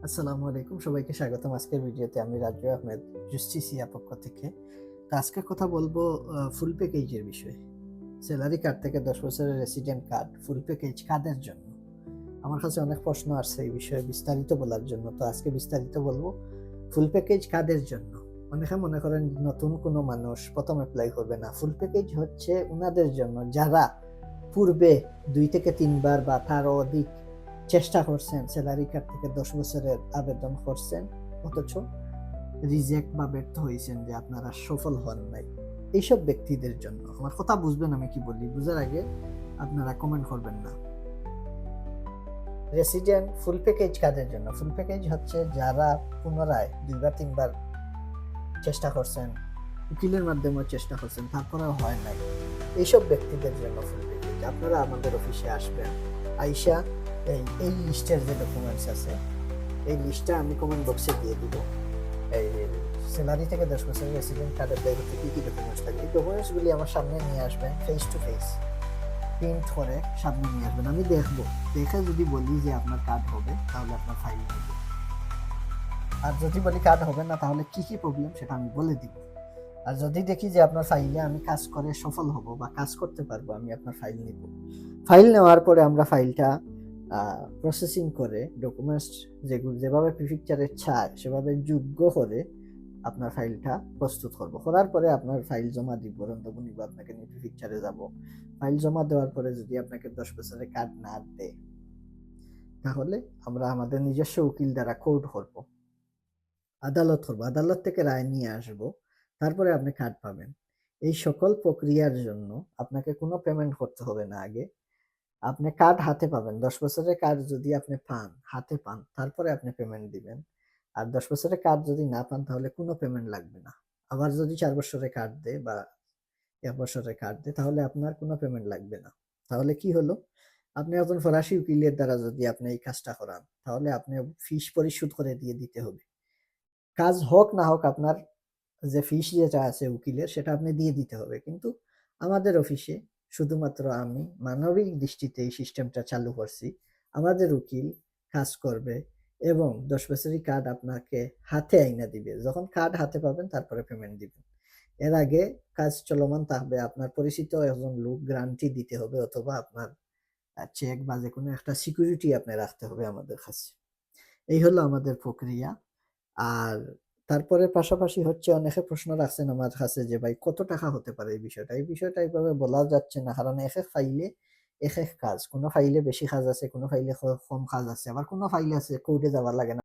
আসসালামু আলাইকুম, সবাইকে স্বাগতম। আজকের ভিডিওতে আমি রাজু আহমেদ, জাস্টিসিয়া পক্ষ থেকে। তো আজকে কথা বলবো ফুল প্যাকেজের বিষয়ে। স্যালারি কার্ড থেকে 10 বছরের রেসিডেন্ট কার্ড ফুল প্যাকেজ কাদের জন্য? আমার কাছে অনেক প্রশ্ন আসছে এই বিষয়ে বিস্তারিত বলার জন্য। তো আজকে বিস্তারিত বলবো ফুল প্যাকেজ কাদের জন্য। অনেকে মনে করেন নতুন কোনো মানুষ প্রথম অ্যাপ্লাই করবে না। ফুল প্যাকেজ হচ্ছে উনাদের জন্য যারা পূর্বে ২ থেকে ৩ বার বা তারও অধিক চেষ্টা করছেন, স্যালারি কার্ড থেকে ১০ বছরের আবেদন করছেন, অথচ রিজেক্ট বা ব্যর্থ হয়েছেন, যে আপনারা সফল হন নাই। এইসব ব্যক্তিদের জন্য। আমার কথা বুঝবেন আমি কি বলি, বুঝার আগে আপনারা কমেন্ট করবেন না। রেসিডেন্ট ফুল প্যাকেজ কাদের জন্য? ফুল প্যাকেজ হচ্ছে যারা পুনরায় ২ বার ৩ বার চেষ্টা করছেন, উকিলের মাধ্যমেও চেষ্টা করছেন, তারপরেও হয় নাই। এইসব ব্যক্তিদের জন্য ফুল প্যাকেজ। আপনারা আমাদের অফিসে আসবেন, আইসা এই লিস্টের যে ডকুমেন্টস আছে, এই লিস্টটা আমি কমেন্ট বক্সে দিয়ে দিব। এই স্যালারি থেকে ১০ বছরের রেসিডেন্ট কার্ডের দায়িত্বে কী কী ডকুমেন্টস থাকে, এই ডকুমেন্টসগুলি আমার সামনে নিয়ে আসবেন, ফেস টু ফেস প্রিন্ট করে সামনে নিয়ে আসবেন। আমি দেখবো, দেখে যদি বলি যে আপনার কার্ড হবে, তাহলে আপনার ফাইল নেব। আর যদি বলি কার্ড হবে না, তাহলে কি কি প্রবলেম সেটা আমি বলে দিব। আর যদি দেখি যে আপনার ফাইলে আমি কাজ করে সফল হব বা কাজ করতে পারবো, আমি আপনার ফাইল নিব। ফাইল নেওয়ার পরে আমরা ফাইলটা প্রসেসিং করে ডকুমেন্টস যেগুলো যেভাবে প্রিফিকচারে চায় সেভাবে যোগ্য করে আপনার ফাইলটা প্রস্তুত করব। করার পরে আপনার ফাইল জমা দিব, রন্তব নিব, আপনাকে নিয়ে প্রিফিকচারে যাব। ফাইল জমা দেওয়ার পরে যদি আপনাকে ১০ বছরের কার্ড না দেয়, তাহলে আমরা আমাদের নিজস্ব উকিল দ্বারা কোর্ট করব, আদালত করব, আদালত থেকে রায় নিয়ে আসব, তারপরে আপনি কার্ড পাবেন। এই সকল প্রক্রিয়ার জন্য আপনাকে কোনো পেমেন্ট করতে হবে না আগে। আপনি কার্ড হাতে পাবেন। ১০ বছরের কার্ড যদি আপনি পান, হাতে পান, তারপরে আপনি পেমেন্ট দিবেন। আর ১০ বছরের কার্ড যদি না পান, তাহলে কোনো পেমেন্ট লাগবে না। আবার যদি ৪ বছরের কার্ড দেয় বা ১ বছরের কার্ড দেয়, তাহলে আপনার কোনো পেমেন্ট লাগবে না। তাহলে কি হলো? আপনি একজন ফরাসি উকিলের দ্বারা যদি আপনি এই কাজটা করান, তাহলে আপনি ফিস পরিশোধ করে দিয়ে দিতে হবে। কাজ হোক না হোক, আপনার যে ফিস যেটা আছে উকিলের, সেটা আপনি দিয়ে দিতে হবে। কিন্তু আমাদের অফিসে শুধুমাত্র আমি মানবিক দৃষ্টিতে এই সিস্টেমটা চালু করছি। আমাদের উকিল কাজ করবে এবং ১০ বছরের কার্ড আপনাকে হাতে আইনা দিবে। যখন কার্ড হাতে পাবেন, তারপরে পেমেন্ট দিবেন। এর আগে কাজ চলমান থাকবে। আপনার পরিচিত একজন লোক গ্যারান্টি দিতে হবে, অথবা আপনার চেক বা যেকোনো একটা সিকিউরিটি আপনি রাখতে হবে আমাদের কাছে। এই হলো আমাদের প্রক্রিয়া। আর তারপরে পাশাপাশি হচ্ছে, অনেকে প্রশ্ন রাখছেন আমার কাছে যে ভাই কত টাকা হতে পারে এই বিষয়টা? এই বিষয়টা এভাবে বলা যাচ্ছে না, কারণ একেক ফাইলে একেক কাজ। কোনো ফাইলে বেশি কাজ আছে, কোনো ফাইলে কম কাজ আছে, আবার কোনো ফাইল আছে কোর্টে যাওয়া লাগে না।